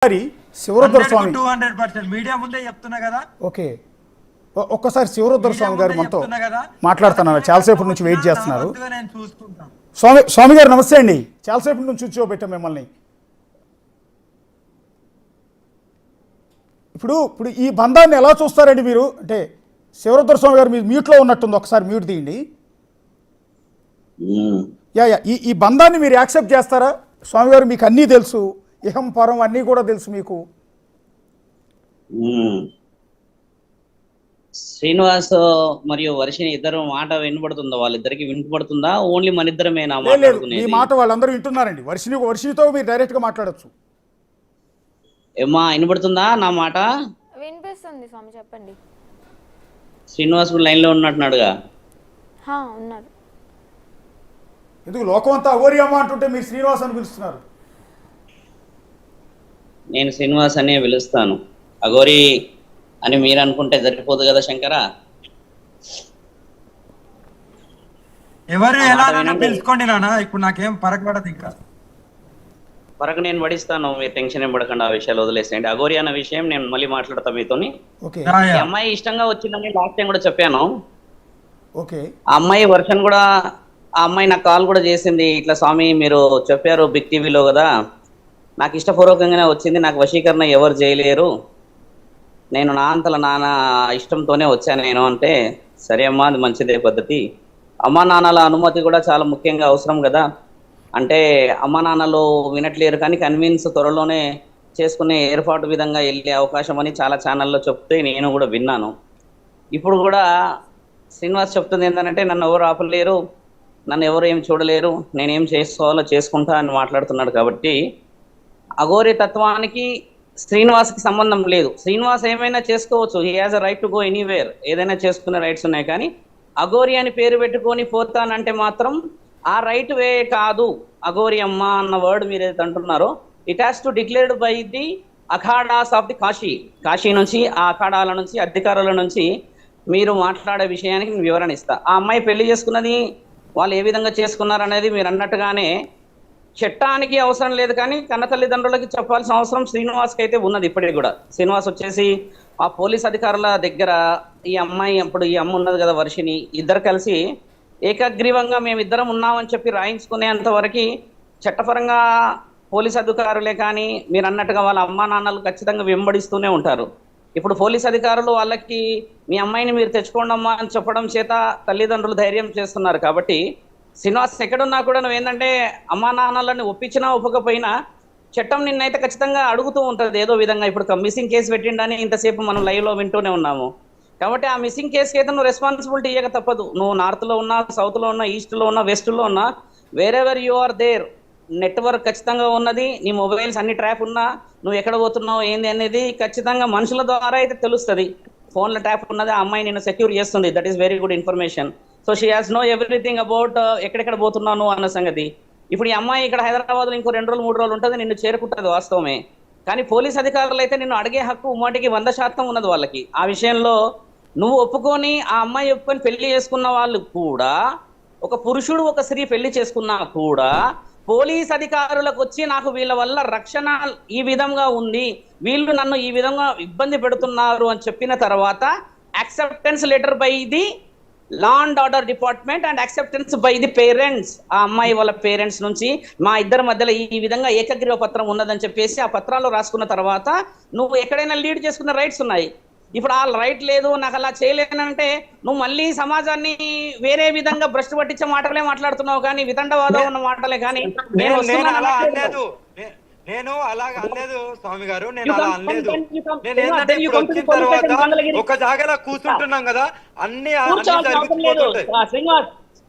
శివరుద్ర స్వామి 200% media ముందే చెప్తున్నా కదా. ఓకే, ఒక్కసారి శివరుద్ర స్వామి గారు మనతో మాట్లాడుతున్నారు. చాలాసేపు నుంచి వెయిట్ చేస్తున్నారు. స్వామి గారు నమస్తే అండి. చాలాసేపు నుంచి కూర్చోబెట్టాం మిమ్మల్ని. ఇప్పుడు ఈ బంధాన్ని ఎలా చూస్తారండి మీరు? అంటే శివరుద్ర స్వామి గారు మీరు మ్యూట్లో ఉన్నట్టుంది, ఒకసారి మ్యూట్ తీయండి. ఈ బంధాన్ని మీరు యాక్సెప్ట్ చేస్తారా? స్వామి గారు మీకు అన్నీ తెలుసు, ఇహం పరం అన్నీ కూడా తెలుసు మీకు. శ్రీనివాస్ మరియు వర్షిని ఇద్దరు మాట వినపడుతుందా? వాళ్ళిద్దరికి వినపడుతుందా? ఓన్లీ మన ఇద్దరమేనా ఈ మాట? వాళ్ళందరూ వింటున్నారండి. వర్షినితో మీరు డైరెక్ట్ గా మాట్లాడచ్చు. ఏమ్మా వినపడుతుందా నా మాట? వినిపిస్తుంది స్వామి, చెప్పండి. శ్రీనివాస్ లైన్ లో ఉన్నట్టున్నాడుగా. ఉన్నారు. ఎందుకు లోకం అంతా అఘోరి అమ్మ అంటుంటే మీరు శ్రీనివాస్ అని పిలుస్తున్నారు? నేను శ్రీనివాస్ అనే పిలుస్తాను. అఘోరి అని మీరు అనుకుంటే సరిపోదు కదా శంకరా. ఎవరు ఎలా తెలుసుకోండి నాన్న, ఇప్పుడు నాకేం పరకపడదు. ఇంకా పరకు నేను పడిస్తాను, మీరు టెన్షన్ ఏం పడకండి. ఆ విషయాలు వదిలేసేయండి. అఘోరి అన్న విషయం నేను మళ్ళీ మాట్లాడతాను మీతోని. ఈ అమ్మాయి ఇష్టంగా వచ్చిందని లాస్ట్ టైం కూడా చెప్పాను. ఆ అమ్మాయి వర్షన్ కూడా, ఆ అమ్మాయి నాకు కాల్ కూడా చేసింది. ఇట్లా స్వామి మీరు చెప్పారు బిగ్ టీవీలో కదా, నాకు ఇష్టపూర్వకంగానే వచ్చింది, నాకు వశీకరణ ఎవరు చేయలేరు, నేను నా అంతల నాన్న ఇష్టంతోనే వచ్చాను నేను అంటే, సరే అమ్మా అది మంచిదే పద్ధతి, అమ్మా నాన్నల అనుమతి కూడా చాలా ముఖ్యంగా అవసరం కదా అంటే, అమ్మా నాన్నలు వినట్లేరు కానీ కన్విన్స్ త్వరలోనే చేసుకునే ఏర్పాటు విధంగా వెళ్ళే అవకాశం అని చాలా ఛానల్లో చెప్తే నేను కూడా విన్నాను. ఇప్పుడు కూడా శ్రీనివాస్ చెప్తుంది ఏంటంటే, నన్ను ఎవరు ఆపలేరు, నన్ను ఎవరు ఏం చూడలేరు, నేనేం చేసుకోవాలో చేసుకుంటా అని మాట్లాడుతున్నాడు. కాబట్టి అఘోరి తత్వానికి శ్రీనివాస్కి సంబంధం లేదు. శ్రీనివాస్ ఏమైనా చేసుకోవచ్చు, he has a right to go anywhere, ఏదైనా చేసుకునే రైట్స్ ఉన్నాయి. కానీ అఘోరి అని పేరు పెట్టుకొని పోతానంటే మాత్రం ఆ రైట్ వే కాదు. అఘోరి అమ్మ అన్న వర్డ్ మీరు ఏదైతే అంటున్నారో, it has to declared by the akharas of the Kashi. Kashi నుంచి, ఆ అఖాడాల నుంచి, అధికారుల నుంచి మీరు మాట్లాడే విషయానికి నేను వివరణ ఇస్తా. ఆ అమ్మాయి పెళ్లి చేసుకున్నది వాళ్ళు ఏ విధంగా చేసుకున్నారనేది మీరు అన్నట్టుగానే చట్టానికి అవసరం లేదు, కానీ కన్న తల్లిదండ్రులకి చెప్పాల్సిన అవసరం శ్రీనివాస్కి అయితే ఉన్నది. ఇప్పటికి కూడా శ్రీనివాస్ వచ్చేసి ఆ పోలీస్ అధికారుల దగ్గర ఈ అమ్మాయి, అప్పుడు ఈ అమ్మ ఉన్నది కదా వర్షిని, ఇద్దరు కలిసి ఏకగ్రీవంగా మేమిద్దరం ఉన్నామని చెప్పి రాయించుకునేంత వరకు చట్టపరంగా పోలీస్ అధికారులే కానీ మీరు అన్నట్టుగా వాళ్ళ అమ్మా నాన్నలు ఖచ్చితంగా వెంబడిస్తూనే ఉంటారు. ఇప్పుడు పోలీస్ అధికారులు వాళ్ళకి మీ అమ్మాయిని మీరు తెచ్చుకోండమ్మా అని చెప్పడం చేత తల్లిదండ్రులు ధైర్యం చేస్తున్నారు. కాబట్టి శ్రీనివాస్ ఎక్కడున్నా కూడా నువ్వు ఏంటంటే అమ్మా నాన్నలని ఒప్పించినా ఒప్పకపోయినా చట్టం నిన్నైతే ఖచ్చితంగా అడుగుతూ ఉంటుంది ఏదో విధంగా. ఇప్పుడు మిస్సింగ్ కేసు పెట్టిండని ఇంతసేపు మనం లైవ్లో వింటూనే ఉన్నాము. కాబట్టి ఆ మిస్సింగ్ కేసుకి అయితే నువ్వు రెస్పాన్సిబిలిటీ ఇవ్వక తప్పదు. నువ్వు నార్త్లో ఉన్నా, సౌత్లో ఉన్నా, ఈస్ట్లో ఉన్నా, వెస్ట్లో ఉన్నా, wherever you are there, network ఖచ్చితంగా ఉన్నది, నీ మొబైల్స్ అన్ని ట్రాప్ ఉన్నా, నువ్వు ఎక్కడ పోతున్నావు ఏంది అనేది ఖచ్చితంగా మనుషుల ద్వారా అయితే తెలుస్తుంది. ఫోన్లో ట్రాప్ ఉన్నది, ఆ అమ్మాయి నిన్ను సెక్యూర్ చేస్తుంది. That is very good information. So she has know everything about ఎక్కడెక్కడ పోతున్నాను అన్న సంగతి. ఇప్పుడు ఈ అమ్మాయి ఇక్కడ హైదరాబాద్లో ఇంకో 2 రోజులు 3 రోజులు ఉంటుంది, నిన్ను చేరుకుంటుంది వాస్తవమే. కానీ పోలీస్ అధికారులు అయితే నిన్ను అడిగే హక్కు ఉమ్మటికి 100% ఉన్నది వాళ్ళకి. ఆ విషయంలో నువ్వు ఒప్పుకొని, ఆ అమ్మాయి ఒప్పుకొని పెళ్లి చేసుకున్న వాళ్ళు కూడా, ఒక పురుషుడు ఒక స్త్రీ పెళ్లి చేసుకున్నా కూడా పోలీస్ అధికారులకు వచ్చి నాకు వీళ్ళ వల్ల రక్షణ ఈ విధంగా ఉంది, వీళ్ళు నన్ను ఈ విధంగా ఇబ్బంది పెడుతున్నారు అని చెప్పిన తర్వాత acceptance letter by the law and order department and acceptance by the parents, ఆ అమ్మాయి వాళ్ళ పేరెంట్స్ నుంచి మా ఇద్దరి మధ్యలో ఈ విధంగా ఏకగ్రీవ పత్రం ఉన్నదని చెప్పేసి ఆ పత్రాలు రాసుకున్న తర్వాత నువ్వు ఎక్కడైనా లీడ్ చేసుకునే రైట్స్ ఉన్నాయి. ఇప్పుడు ఆ రైట్ లేదు, నాకు అలా చేయలేనంటే నువ్వు మళ్ళీ సమాజాన్ని వేరే విధంగా భ్రష్టు పట్టించే మాటలే మాట్లాడుతున్నావు, కానీ వితండవాదం ఉన్న మాటలే. కానీ నేను అలా అనలేదు, నేను అలాగ అనలేదు స్వామి గారు, నేను అలా అనలేదు. నేను ఏంటంటే ఇప్పుడు వచ్చిన తర్వాత ఒక జాగాలో కూర్చుంటున్నాం కదా, అన్ని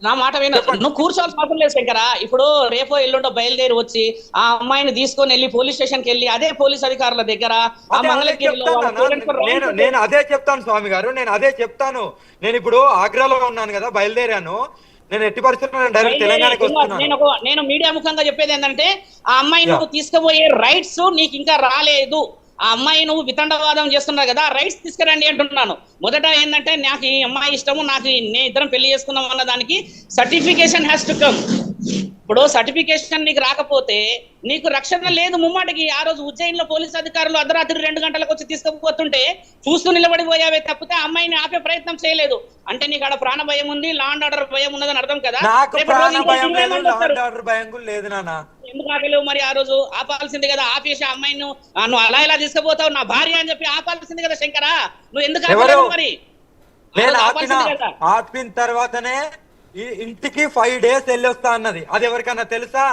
నా మాట విన, నువ్వు కూర్చోవాల్సిన అవసరం లేదు శంకరా. ఇప్పుడు రేపో ఎల్లుండో బయలుదేరి వచ్చి ఆ అమ్మాయిని తీసుకొని వెళ్ళి పోలీస్ స్టేషన్ కి వెళ్ళి అదే పోలీస్ అధికారుల దగ్గర నేను అదే చెప్తాను స్వామి గారు, నేను అదే చెప్తాను. నేను ఇప్పుడు ఆగ్రాలో ఉన్నాను కదా, బయలుదేరాను, నేను ఎట్టి పరిస్థితుల్లో డైరెక్ట్ తెలంగాణకి వస్తున్నాను. నేను మీడియా ముఖంగా చెప్పేది ఏంటంటే, ఆ అమ్మాయి నువ్వు తీసుకుపోయే రైట్స్ నీకు ఇంకా రాలేదు. ఆ అమ్మాయి నువ్వు వితండవాదం చేస్తున్నావు కదా, రైట్స్ తీసుకురండి అంటున్నాను. మొదట ఏంటంటే, నాకు ఈ అమ్మాయి ఇష్టము, నాకు నేను ఇద్దరం పెళ్లి చేసుకున్నాం అన్న దానికి సర్టిఫికేషన్ హ్యాస్ టు కమ్. ఇప్పుడు సర్టిఫికేషన్ నీకు రాకపోతే నీకు రక్షణ లేదు ముమ్మాటికి. ఆ రోజు ఉజ్జయిన్లో పోలీసు అధికారులు అర్ధరాత్రి 2 గంటలకు వచ్చి తీసుకుపోతుంటే చూస్తూ నిలబడిపోయావే తప్పితే అమ్మాయిని ఆపే ప్రయత్నం చేయలేదు. అంటే నీకు ఆడ ప్రాణ భయం ఉంది, లా అండ్ ఆర్డర్ భయం ఉన్నదని అర్థం కదా. నాకు ప్రాణ భయం లేదు, లా అండ్ ఆర్డర్ భయం కూడా లేదు నాన్న. ఎందుకు ఆపలేవు మరి? ఆ రోజు ఆపాల్సింది కదా. ఆపేసి అమ్మాయిని నువ్వు అలా ఇలా తీసుకుపోతావు నా భార్య అని చెప్పి ఆపాల్సింది కదా శంకరా. నువ్వు ఎందుకు ఆపలేవు మరి? నేను ఆపిన తర్వాతనే ఇంటికి 5 days వెళ్ళొస్తా అన్నది. అది ఎవరికన్నా తెలుసా?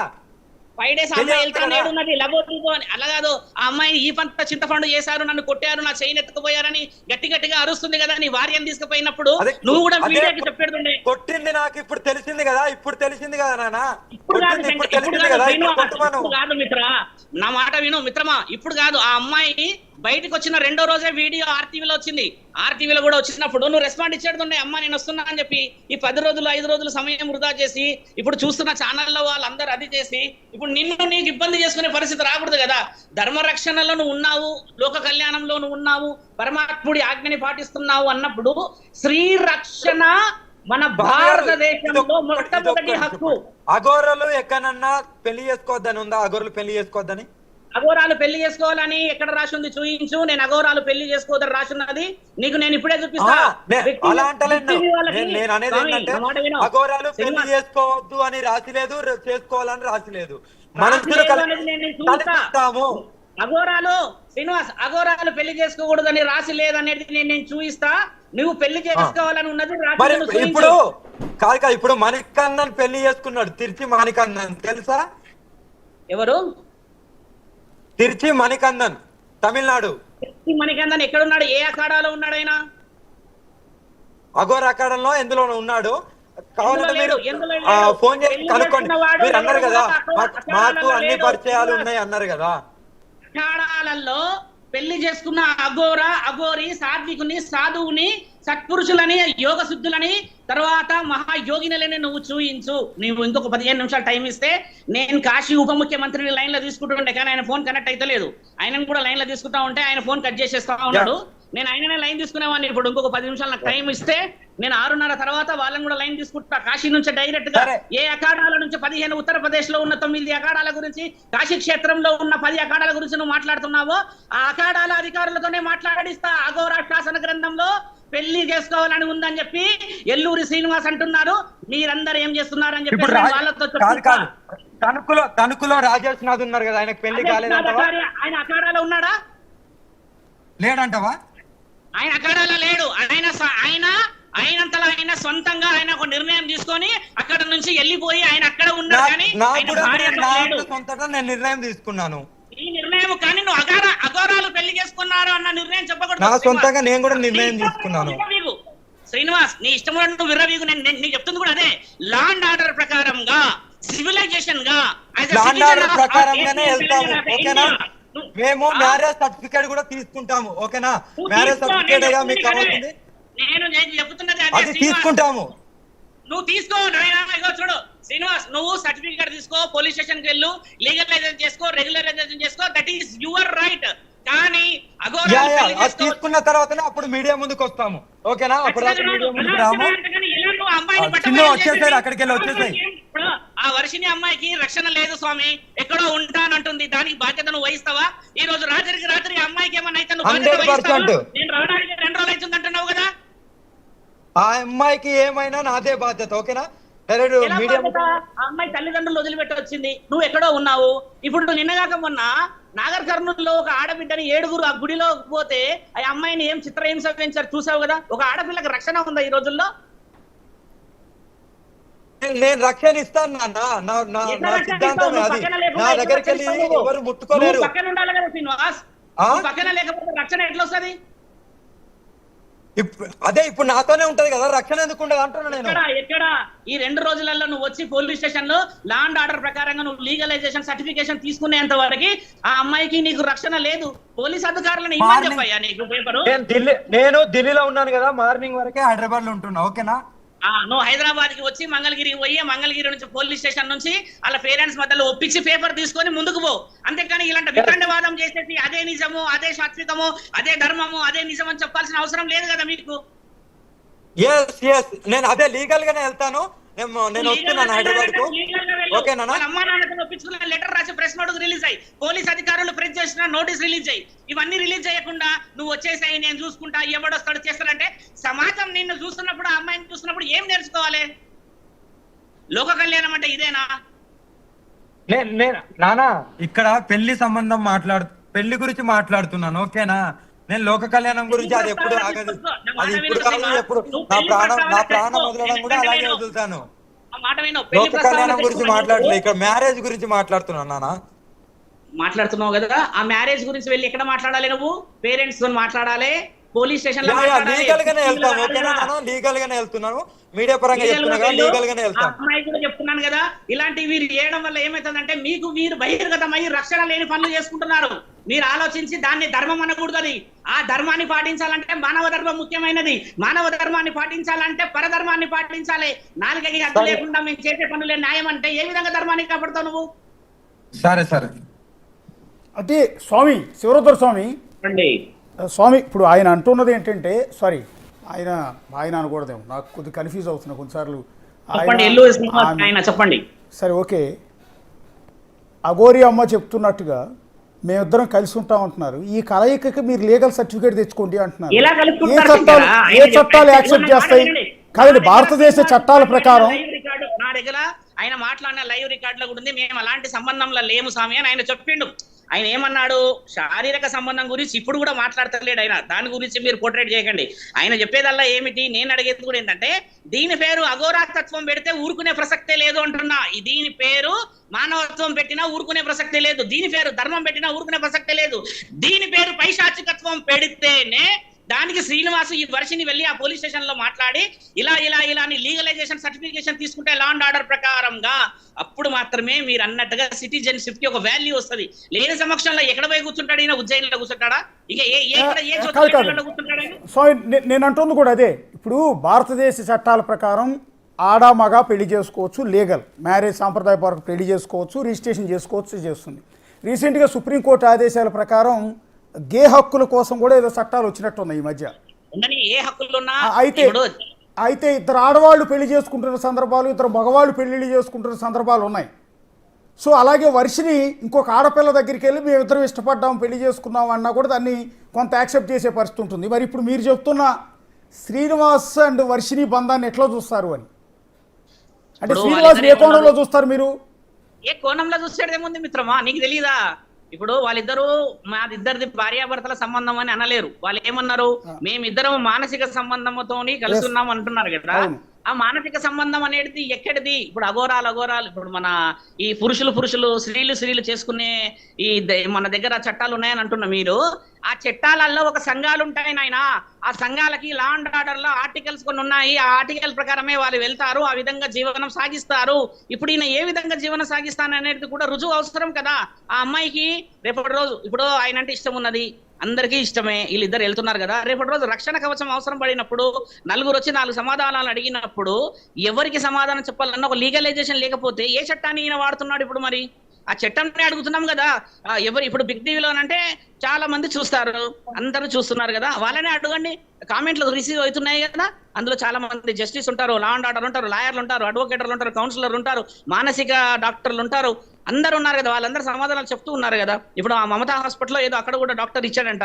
5 days అమ్మాయి వెళ్తానేడున్నది లబోదిగో అని. అలా కాదు, ఆ అమ్మాయిని ఈ పంట చింతపండు చేశారు, నన్ను కొట్టారు, నా చైన్ ఎత్తుకుపోయారని గట్టిగా అరుస్తుంది కదా. నీ భార్యను తీసుకుపోయినప్పుడు నువ్వు కూడా మీడియాకి చెప్పేడుండే. కొట్టింది నాకు ఇప్పుడు తెలిసింది కదా. ఇప్పుడు తెలిసింది కదా నాన్న. ఇప్పుడు కాదు మిత్ర, నా మాట విను మిత్రమా. ఇప్పుడు కాదు, ఆ అమ్మాయి బయటకు వచ్చిన 2వ రోజే వీడియో ఆర్టీవీలో వచ్చింది. ఆర్టీవీలో కూడా వచ్చినప్పుడు నువ్వు రెస్పాండ్ ఇచ్చేడుతుండే, అమ్మ నేను వస్తున్నా అని చెప్పి. ఈ 10 రోజులు 5 రోజులు సమయం వృధా చేసి ఇప్పుడు చూస్తున్న ఛానల్లో వాళ్ళందరూ అది చేసి ఇప్పుడు నీకు ఇబ్బంది చేసుకునే పరిస్థితి రాకూడదు కదా. ధర్మరక్షణలో నువ్వు ఉన్నావు, లోక కళ్యాణంలో నువ్వు ఉన్నావు, పరమాత్ముడి ఆజ్ఞని పాటిస్తున్నావు అన్నప్పుడు స్త్రీ రక్షణ మన భారతదేశంలో మొట్టమొదటి హక్కు. అఘోరలు ఎక్కడన్నా పెళ్లి చేసుకోవద్దని ఉందా? అఘోరలు పెళ్లి చేసుకోవద్దని, అఘోరాలు పెళ్లి చేసుకోవాలని ఎక్కడ రాసింది చూయించు. నేను అఘోరాలు పెళ్లి చేసుకోవద్దని రాసున్నది నీకు నేను ఇప్పుడే చూపిస్తా. అలా అంటలేదు. నేను అనేది ఏంటంటే అఘోరాలు పెళ్లి చేసుకోవద్దు అని రాసిలేదు, చేసుకోవాలని రాసిలేదు. అఘోరాలు శ్రీనివాస్ అఘోరాలు పెళ్లి చేసుకోకూడదని రాసి లేదనేది నేను చూపిస్తా. నువ్వు పెళ్లి చేసుకోవాలని ఉన్నది ఇప్పుడు కాదు. ఇప్పుడు మణికన్నన్ పెళ్లి చేసుకున్నాడు, తిరుచి మణికన్నన్ తెలుసా? ఎవరు? తిరుచి మణికందన్, తమిళనాడు. తిరుచి మణికందన్ ఎక్కడున్నాడు? ఏ అఖాడాలో ఉన్నాడు ఆయన? అఘోర అఖాడంలో ఎందులో ఉన్నాడు? కావాలంటే మీరు ఫోన్ చేసి కనుక్కోండి. మీరు అన్నారు కదా మాకు అన్ని పరిచయాలు ఉన్నాయి అన్నారు కదా. అఖాడాలలో పెళ్లి చేసుకున్న అఘోరి సాత్వికుని, సాధువుని, సత్పురుషులని, యోగ శుద్ధులని, తర్వాత మహాయోగినులని నువ్వు చూయించు. నువ్వు ఇంకొక 15 నిమిషాలు టైం ఇస్తే నేను కాశీ ఉప ముఖ్యమంత్రిని లైన్ లో తీసుకుంటుండే, కానీ ఆయన ఫోన్ కనెక్ట్ అయితే లేదు. ఆయనను కూడా లైన్ లో తీసుకుంటా ఉంటే ఆయన ఫోన్ కట్ చేసేస్తా ఉన్నాడు. నేను ఆయననే లైన్ తీసుకునేవాడిని. ఇప్పుడు ఇంకొక 10 నిమిషాలు నాకు టైం ఇస్తే నేను 6:30 తర్వాత వాళ్ళని కూడా లైన్ తీసుకుంటా. కాశీ నుంచి డైరెక్ట్ గా ఏ అఖాడాల నుంచి 15 ఉత్తరప్రదేశ్ లో ఉన్న 9 అఖాడాల గురించి, కాశీ క్షేత్రంలో ఉన్న 10 అఖాడాల గురించి నువ్వు మాట్లాడుతున్నావో ఆ అఖాడాల అధికారులతోనే మాట్లాడిస్తా. అఘోర శాసన గ్రంథంలో పెళ్లి చేసుకోవాలని ఉందని చెప్పి ఎల్లూరి శ్రీనివాస్ అంటున్నారు. మీరందరూ ఏం చేస్తున్నారని చెప్పి వాళ్ళతో తణుకులో రాజేష్ నాథ్ ఉన్నారు కదా, ఆయనకు పెళ్లి కాలేదంటావా? ఆయన అఖాడాలో ఉన్నాడా? లేడంటావా? ఆయన అఖాడాలో లేడు. ఆయనంతలో ఆయన సొంతంగా ఆయన ఒక నిర్ణయం తీసుకొని అక్కడ నుంచి వెళ్ళిపోయి ఆయన అక్కడ ఉన్నాడు. కానీ నేను నిర్ణయం తీసుకున్నాను ఈ నిర్ణయం, కానీ నువ్వు అఘోరాలు పెళ్లి చేసుకున్నారు అన్న నిర్ణయం చెప్పకూడదు. నా సొంతంగా నేను కూడా నిర్ణయం తీసుకున్నాను. శ్రీనివాస్ నీ ఇష్టం నువ్వు విర్రవీగు. నేను చెప్తుంది కూడా అదే. లా అండ్ ఆర్డర్ ప్రకారంగా, సివిలైజేషన్ గా, లా అండ్ ఆర్డర్ ప్రకారంగానే వెళ్తాము. ఓకేనా? మేము మ్యారేజ్ సర్టిఫికేట్ కూడా తీసుకుంటాము. ఓకేనా? మ్యారేజ్ సర్టిఫికేట్ మీకు కావాల్సింది నేను చెప్తున్నది అది తీసుకుంటాము. నువ్వు తీసుకో. చూడు శ్రీనివాస్, నువ్వు సర్టిఫికేట్ తీసుకో, పోలీస్ స్టేషన్ కి వెళ్ళు, లీగలైజేషన్ చేసుకో, రెగ్యులరైజేషన్ చేసుకో, దట్ ఈస్ యువర్ రైట్. కానీ తీసుకున్న తర్వాతనే అప్పుడు మీడియా ముందుకు వస్తాము. ఓకేనా? అప్పుడు వచ్చేసారు, అక్కడికి వెళ్ళి వచ్చేసాయి. ఆ వర్షిని అమ్మాయికి రక్షణ లేదు స్వామి, ఎక్కడో ఉంటానంటుంది. దానికి బాధ్యత నువ్వు వహిస్తావా? ఈ రోజు రాత్రి అమ్మాయికి ఏమన్నా అయితే నువ్వు నేను రావడానికి 2 రోజులు అవుతుంది అంటున్నావు కదా. ఆ అమ్మాయికి ఏమైనా నాదే బాధ్యత. ఓకేనా? అమ్మాయి తల్లిదండ్రులు వదిలిపెట్టి వచ్చింది, నువ్వు ఎక్కడో ఉన్నావు. ఇప్పుడు నిన్నగాక మొన్న నాగర్ కర్నూలులో ఒక ఆడబిడ్డని 7గురు ఆ గుడిలో పోతే ఆ అమ్మాయిని ఏం చిత్రహింస పెంచారు చూసావు కదా. ఒక ఆడపిల్లకి రక్షణ ఉందా ఈ రోజుల్లో? నేను రక్షణ ఇస్తాను నాన్న. నా సిద్ధాంతం అది. నా దగ్గరికి వెళ్ళి ఎవరు ముట్టుకోలేరు. పక్కన ఉండాలి కదా శ్రీనివాస్. పక్కన లేకపోతే రక్షణ ఎట్లా వస్తుంది? అదే ఇప్పుడు నాతోనే ఉంటది కదా, రక్షణ ఎందుకు ఉండదు అంటున్నా నేను. ఎక్కడ ఈ 2 రోజులలో నువ్వు వచ్చి పోలీస్ స్టేషన్ లో లా అండ్ ఆర్డర్ ప్రకారంగా నువ్వు లీగలైజేషన్ సర్టిఫికేషన్ తీసుకునేంత వరకు ఆ అమ్మాయికి నీకు రక్షణ లేదు. పోలీస్ అధికారులను ఇమ్మని చెప్పయ్యా నీకు పేపరు. నేను ఢిల్లీలో ఉన్నాను కదా, మార్నింగ్ వరకే హైదరాబాద్ లో ఉంటున్నా. ఓకేనా? నువ్వు హైదరాబాద్ కి వచ్చి మంగళగిరికి పోయి, మంగళగిరి నుంచి పోలీస్ స్టేషన్ నుంచి వాళ్ళ పేరెంట్స్ మధ్యలో ఒప్పించి పేపర్ తీసుకొని ముందుకు పో. అంతేకాని ఇలాంటి వితండవాదం చేసేసి అదే నిజము, అదే సాత్వికము, అదే ధర్మము, అదే నిజం అని చెప్పాల్సిన అవసరం లేదు కదా మీకు. నేను అదే లీగల్ గానే వెళ్తాను. నేను వస్తున్నాను హైదరాబాద్ కు. ఓకేనా? అమ్మా నాన్నతో ఒప్పించుకున్న లెటర్ రాసి ప్రెస్ నోట్ రిలీజ్ అయ్యి, పోలీస్ అధికారులు ప్రింట్ చేసిన నోటీస్ రిలీజ్ అయ్యి, ఇవన్నీ రిలీజ్ చేయకుండా నువ్వు వచ్చేసాయి నేను చూసుకుంటా ఎవడొస్తాడు చేస్తాడంటే, సమాజం నిన్ను చూస్తున్నప్పుడు, ఆ అమ్మాయిని చూస్తున్నప్పుడు ఏం నేర్చుకోవాలి? లోక కళ్యాణం అంటే ఇదేనా? నానా ఇక్కడ పెళ్లి గురించి మాట్లాడుతున్నాను. ఓకేనా? నేను లోక కళ్యాణం గురించి అది ఎప్పుడు ఆగదు, అది ఇప్పుడు కాదు, ఎప్పుడు నా ప్రాణం వదలడం కూడా అలాగే వదులుతాను. లోక కళ్యాణం గురించి మాట్లాడలేదు, ఇక్కడ మ్యారేజ్ గురించి మాట్లాడుతున్నాను నానా. మాట్లాడుతున్నావు కదా, ఆ మ్యారేజ్ గురించి వెళ్ళి ఎక్కడ మాట్లాడాలి? నువ్వు పేరెంట్స్ తో మాట్లాడాలి, పోలీస్ స్టేషన్ లో లీగల్ గానే వెళ్తాను. ఓకేనా? లీగల్ గానే వెళ్తున్నాను, మీడియా పరంగా చెప్తున్నా, లీగల్ గానే వెళ్తాను. అమ్మాయి కూడా చెప్తున్నాను కదా, ఇలాంటివి చేయడం వల్ల ఏమైతుందంటే మీరు బహిర్గతమై రక్షణ లేని పనులు చేసుకుంటున్నారు. మీరు ఆలోచించి దాన్ని ధర్మం అనకూడదు. ఆ ధర్మాన్ని పాటించాలంటే మానవ ధర్మం ముఖ్యమైనది. మానవ ధర్మాన్ని పాటించాలంటే పరధర్మాన్ని పాటించాలి. నాలుగకి హద్దు లేకుండా మేము చేసే పనులే న్యాయం అంటే ఏ విధంగా ధర్మాన్ని కాపాడుతావు నువ్వు? సరే సరే. అంటే స్వామి శివరుద్ర స్వామి ఇప్పుడు ఆయన అంటున్నది ఏంటంటే, సారీ ఆయన అనకూడదేమో, నాకు కొద్దిగా కన్ఫ్యూజ్ అవుతున్నా కొన్నిసార్లు. చెప్పండి. సరే ఓకే, అఘోరి అమ్మ చెప్తున్నట్టుగా మేమిద్దరం కలిసి ఉంటాం అంటున్నారు. ఈ కలయికకి మీరు లీగల్ సర్టిఫికేట్ తెచ్చుకోండి అంటున్నారు. ఏ చట్టాలు యాక్సెప్ట్ చేస్తాయి? కాదండి, భారతదేశ చట్టాల ప్రకారం నా దగ్గర ఆయన మాట్లాడిన లైవ్ రికార్డ్ లో కూడా ఉంది. మేము అలాంటి సంబంధంలో లేము స్వామి అని ఆయన చెప్పిండు. ఆయన ఏమన్నాడు? శారీరక సంబంధం గురించి ఇప్పుడు కూడా మాట్లాడతలేడు ఆయన. దాని గురించి మీరు పోర్ట్రేట్ చేయకండి. ఆయన చెప్పేదల్లా ఏమిటి, నేను అడిగేది కూడా ఏంటంటే, దీని పేరు అఘోరాతత్వం పెడితే ఊరుకునే ప్రసక్తే లేదు అంటున్నా. దీని పేరు మానవత్వం పెట్టినా ఊరుకునే ప్రసక్తే లేదు. దీని పేరు ధర్మం పెట్టినా ఊరుకునే ప్రసక్తే లేదు. దీని పేరు పైశాచికత్వం పెడితేనే దానికి శ్రీనివాసు ఈ వర్షిని వెళ్ళి ఆ పోలీస్ స్టేషన్ లో మాట్లాడి ఇలా అని లీగలైజేషన్ సర్టిఫికేషన్ తీసుకుంటే లా అండ్ ఆర్డర్ ప్రకారంగా అప్పుడు మాత్రమే మీరు అన్నట్టుగా సిటిజన్షిప్ కి ఒక వాల్యూ వస్తుంది. లేని సమక్షంలో ఎక్కడ పోయి కూర్చుంటాడు? ఈయన ఉజ్జయినిలో కూర్చుంటాడా? ఇక కూర్చుంటాడు? సో నేను అంటుంది కూడా అదే. ఇప్పుడు భారతదేశ చట్టాల ప్రకారం ఆడ మగ పెళ్లి చేసుకోవచ్చు, లీగల్ మ్యారేజ్ సాంప్రదాయపరంగా పెళ్లి చేసుకోవచ్చు, రిజిస్ట్రేషన్ చేసుకోవచ్చు చేస్తుంది. రీసెంట్గా సుప్రీంకోర్టు ఆదేశాల ప్రకారం గే హక్కుల కోసం కూడా ఏదో చట్టాలు వచ్చినట్టు ఉన్నాయి ఈ మధ్య. అయితే ఇద్దరు ఆడవాళ్ళు పెళ్లి చేసుకుంటున్న సందర్భాలు, ఇద్దరు మగవాళ్ళు పెళ్లిళ్ళు చేసుకుంటున్న సందర్భాలు ఉన్నాయి. సో అలాగే వర్షిని ఇంకొక ఆడపిల్ల దగ్గరికి వెళ్ళి మేమిద్దరం ఇష్టపడ్డాం పెళ్లి చేసుకున్నాం అన్నా కూడా దాన్ని కొంత యాక్సెప్ట్ చేసే పరిస్థితి ఉంటుంది. మరి ఇప్పుడు మీరు చెప్తున్న శ్రీనివాస్ అండ్ వర్షిని బంధాన్ని ఎట్లా చూస్తారు అని? అంటే శ్రీనివాస్ ఏ కోణంలో చూస్తారు మీరు? ఏ కోణంలో చూసేదేముంది మిత్రమా, నీకు తెలీదా? ఇప్పుడు వాళ్ళిద్దరూ మాదిద్దరిది భార్యాభర్తల సంబంధం అని అనలేరు. వాళ్ళు ఏమన్నారు? మేమిద్దరం మానసిక సంబంధంతోని కలిసి ఉన్నాం అంటున్నారు కదా. ఆ మానసిక సంబంధం అనేది ఎక్కడిది? ఇప్పుడు అఘోరాలు ఇప్పుడు మన ఈ పురుషులు స్త్రీలు చేసుకునే ఈ మన దగ్గర చట్టాలు ఉన్నాయని అంటున్నా మీరు. ఆ చట్టాలలో ఒక సంఘాలు ఉంటాయి నాయన. ఆ సంఘాలకి లా అండ్ ఆర్డర్ లో ఆర్టికల్స్ కొన్ని ఉన్నాయి. ఆ ఆర్టికల్ ప్రకారమే వాళ్ళు వెళ్తారు, ఆ విధంగా జీవనం సాగిస్తారు. ఇప్పుడు ఈయన ఏ విధంగా జీవనం సాగిస్తాననేది కూడా రుజువు అవసరం కదా. ఆ అమ్మాయికి రేపటి రోజు ఇప్పుడు ఆయన అంటే ఇష్టం ఉన్నది, అందరికీ ఇష్టమే, వీళ్ళిద్దరు వెళ్తున్నారు కదా. రేపటి రోజు రక్షణ కవచం అవసరం పడినప్పుడు నలుగురు వచ్చి 4 సమాధానాలు అడిగినప్పుడు ఎవరికి సమాధానం చెప్పాలన్న ఒక లీగలైజేషన్ లేకపోతే ఏ చట్టాన్ని ఈయన వాడుతున్నాడు? ఇప్పుడు మరి ఆ చట్టాన్ని అడుగుతున్నాం కదా. ఇప్పుడు బిగ్ టీవీలో అంటే చాలా మంది చూస్తారు, అందరూ చూస్తున్నారు కదా, వాళ్ళనే అడగండి. కామెంట్లు రిసీవ్ అవుతున్నాయి కదా, అందులో చాలా మంది జస్టిస్ ఉంటారు, లా అండ్ ఆర్డర్ ఉంటారు, లాయర్లు ఉంటారు, అడ్వకేటర్లు ఉంటారు, కౌన్సిలర్లు ఉంటారు, మానసిక డాక్టర్లు ఉంటారు, అందరు ఉన్నారు కదా. వాళ్ళందరూ సమాధానాలు చెప్తూ ఉన్నారు కదా. ఇప్పుడు ఆ మమతా హాస్పిటల్లో ఏదో అక్కడ కూడా డాక్టర్ ఇచ్చాడంట,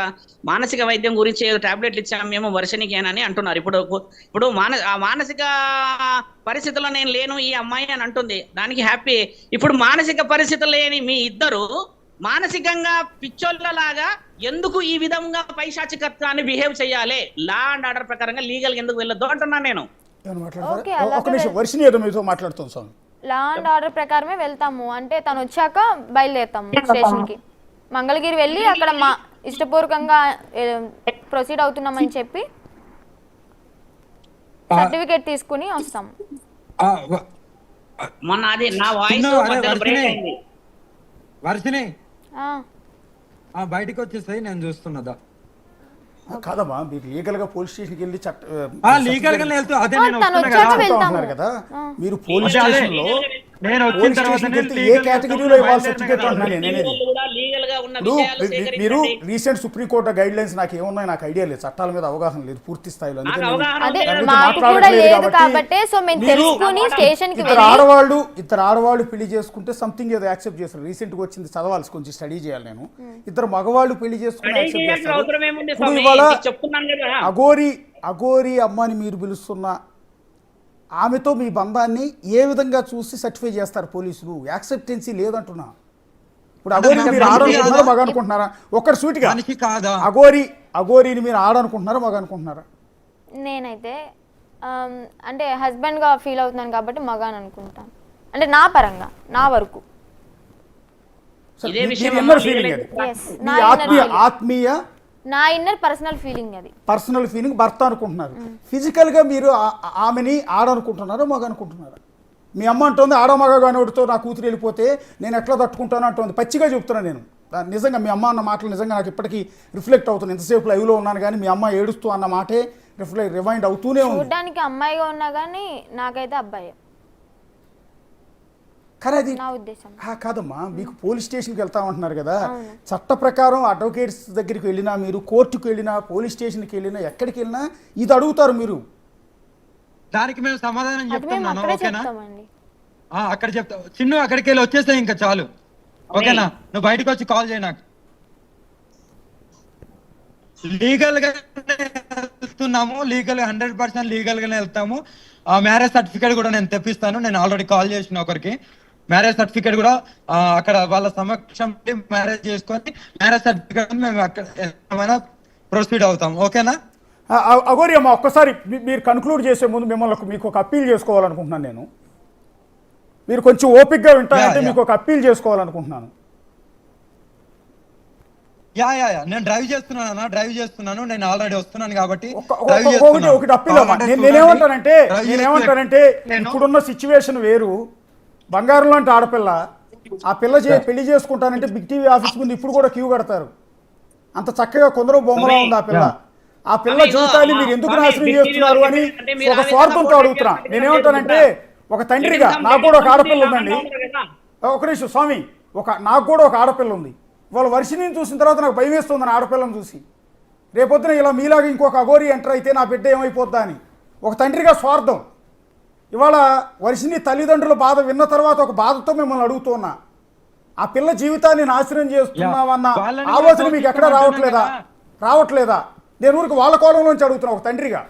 మానసిక వైద్యం గురించి ఏదో టాబ్లెట్లు ఇచ్చాము మేము వర్షనికి అని అంటున్నారు. ఇప్పుడు ఆ మానసిక పరిస్థితుల్లో నేను లేను ఈ అమ్మాయి అని అంటుంది, దానికి హ్యాపీ. ఇప్పుడు మానసిక పరిస్థితులు లేని మీ ఇద్దరు మానసికంగా పిచ్చోళ్ళలాగా ఎందుకు ఈ విధంగా పైశాచికత్వాన్ని బిహేవ్ చేయాలి? లా అండ్ ఆర్డర్ ప్రకారంగా లీగల్ ఎందుకు వెళ్ళొద్దు అంటున్నాను నేను. లా అండ్ ఆర్డర్ ప్రకారమే వెళ్తాము అంటే తను వచ్చాక బయలుదేరుతాము స్టేషన్ కి. మంగళగిరి వెళ్ళి అక్కడ మా ఇష్టపూర్వకంగా ప్రొసీడ్ అవుతున్నామని చెప్పి సర్టిఫికేట్ తీసుకుని వస్తాము. మొన్న అది నా వాయిస్ వర్షిని బయటకు వచ్చేసాయి, నేను చూస్తున్నదా కాదమ్మా. మీరు లీగల్ గా పోలీస్ స్టేషన్కి వెళ్ళి లీగల్ గా కదా, మీరు పోలీస్ స్టేషన్ లో నేను వచ్చిన పోలీస్ తర్వాత స్టేషన్కి వెళ్తే ఏ కేటగిరీలో ఇవ్వాలి సర్టిఫికేట్ అంటున్నా నేను అనేది. కూడా లీగల్ గా ఉన్న ఇప్పుడు విషయాలు మీరు సేకరించండి. రీసెంట్ సుప్రీంకోర్టు గైడ్ లైన్స్ నాకు ఏమున్నాయి నాకు ఐడియా లేదు, చట్టాల మీద అవగాహన లేదు పూర్తి స్థాయిలో. అందుకే నాకు నేను అవగాహన అదే దాని గురించి మాకు కూడా మాట్లాడట్లేదు లేదు కాబట్టి కాబట్టి సో మేము మీరు తెలుసుకుని స్టేషన్ కి ఇద్దరు వెళ్ళి ఆడవాళ్ళు పెళ్లి చేసుకుంటే సంథింగ్ ఏదో యాక్సెప్ట్ చేస్తారు. రీసెంట్ గా వచ్చింది చదవాల్సి కొంచెం స్టడీ చేయాలి నేను. ఇద్దరు మగవాళ్ళు పెళ్లి చేసుకుని స్టడీ యాక్సెప్ట్ చేయాల్సిన చేస్తారు. అవసరం ఏముంది ఇప్పుడు స్వామి? ఇవాళ నీకు చెప్తున్నాను కదా. అఘోరి అమ్మని మీరు పిలుస్తున్న ఆమెతో మీ బంధాన్ని ఏ విధంగా చూసి సర్టిఫై చేస్తారు పోలీసులు? యాక్సెప్టెన్సీ లేదంటున్నా. ఇప్పుడు అఘోరిని మీరు ఆడనుకుంటున్నారా మగ అనుకుంటున్నారా? ఒక్కటి సూటిగా మనిషి కాదా? అఘోరిని మీరు ఆడనుకుంటున్నారా మగ అనుకుంటున్నారా? నేనైతే అంటే హస్బెండ్ గా ఫీల్ అవుతున్నాను కాబట్టి మగ అని అనుకుంటాను, అంటే నా పరంగా నా వరకు. ఇదే మీ విషయం ఇన్నర్ ఫీలింగ్ అది, Yes, మీ నా inner feeling. ఆత్మీయ నా ఇన్నర్ పర్సనల్ ఫీలింగ్ అది. పర్సనల్ ఫీలింగ్ భర్త అనుకుంటున్నారు. ఫిజికల్గా మీరు ఆమెని ఆడనుకుంటున్నారా మగ అనుకుంటున్నారా? మీ అమ్మ అంటుంది ఆడ మగ కానివాడితో నా కూతురు వెళ్ళిపోతే నేను ఎట్లా తట్టుకుంటాను అంటుంది. పచ్చిగా చెప్తున్నాను నేను. నిజంగా మీ అమ్మ అన్న మాటలు నిజంగా నాకు ఇప్పటికీ రిఫ్లెక్ట్ అవుతుంది. ఎంతసేపు లైవ్లో ఉన్నాను కానీ మీ అమ్మ ఏడుస్తూ అన్న మాటే రిమైండ్ అవుతూనే ఉంది. చూడడానికి అమ్మాయిగా ఉన్నా కానీ నాకైతే అబ్బాయి కానీ అది నా ఉద్దేశం. కాదమ్మా, మీకు పోలీస్ స్టేషన్కి వెళ్తామంటున్నారు కదా, చట్ట ప్రకారం అడ్వకేట్స్ దగ్గరికి వెళ్ళినా మీరు కోర్టుకు వెళ్ళినా పోలీస్ స్టేషన్కి వెళ్ళినా ఎక్కడికి వెళ్ళినా ఇది అడుగుతారు మీరు. దానికి మేము సమాధానం అది మేము చెప్తున్నాను. అక్కడే ఓకేనా? చెప్తామండి. అక్కడ చెప్తా. చిన్ను అక్కడికి వెళ్ళి వచ్చేస్తే ఇంకా చాలు. ఓకేనా? నువ్వు బయటకు వచ్చి కాల్ చేయి నాకు. లీగల్ గా వెళ్తున్నాము, లీగల్ 100% లీగల్ గానే వెళ్తాము. మ్యారేజ్ సర్టిఫికేట్ కూడా నేను తెప్పిస్తాను. నేను ఆల్రెడీ కాల్ చేసిన ఒకరికి. మ్యారేజ్ సర్టిఫికేట్ కూడా అక్కడ వాళ్ళ సమక్షం మ్యారేజ్ చేసుకొని మ్యారేజ్ సర్టిఫికేట్ మేము అక్కడ ప్రొసీడ్ అవుతాం. ఓకేనా? అఘోరి అమ్మ, ఒక్కసారి మీరు కన్క్లూడ్ చేసే ముందు మిమ్మల్ని మీకు ఒక అప్పీల్ చేసుకోవాలనుకుంటున్నాను నేను. మీరు కొంచెం ఓపిక్గా వింటారంటే మీకు ఒక అప్పీల్ చేసుకోవాలనుకుంటున్నాను. నేను డ్రైవ్ చేస్తున్నాను. నేను ఆల్రెడీ వస్తున్నాను కాబట్టి ఒకటి అప్పీల్ అమ్మా. నేనేమంటానంటే ఇప్పుడున్న సిచ్యువేషన్ వేరు. బంగారం లాంటి ఆడపిల్ల, ఆ పిల్ల పెళ్లి చేసుకుంటానంటే బిగ్ టీవీ ఆఫీస్ ముందు ఇప్పుడు కూడా క్యూ కడతారు. అంత చక్కగా కొందరు బొమ్మలా ఉంది ఆ పిల్ల. ఆ పిల్ల జీవితాన్ని మీరు ఎందుకు నాశనం చేస్తున్నారు అని ఒక స్వార్థంతో అడుగుతున్నా. నేనేమంటానంటే ఒక తండ్రిగా నాకు కూడా ఒక ఆడపిల్ల ఉందండి. ఒక నిమిషం స్వామి, నాకు కూడా ఒక ఆడపిల్ల ఉంది. వాళ్ళ వర్షిని చూసిన తర్వాత నాకు భయం వేస్తుంది నా ఆడపిల్లని చూసి. రేపొద్దున ఇలా మీలాగా ఇంకొక అఘోరి ఎంటర్ అయితే నా బిడ్డ ఏమైపోద్దా అని ఒక తండ్రిగా స్వార్థం. ఇవాళ వర్షిని తల్లిదండ్రుల బాధ విన్న తర్వాత ఒక బాధతో మిమ్మల్ని అడుగుతున్నా. ఆ పిల్ల జీవితాన్ని నాశనం చేస్తున్నామన్న ఆలోచన మీకు ఎక్కడ రావట్లేదా? నేను ఊరికి వాళ్ళ కోణం నుంచి అడుగుతున్నా ఒక తండ్రిగా.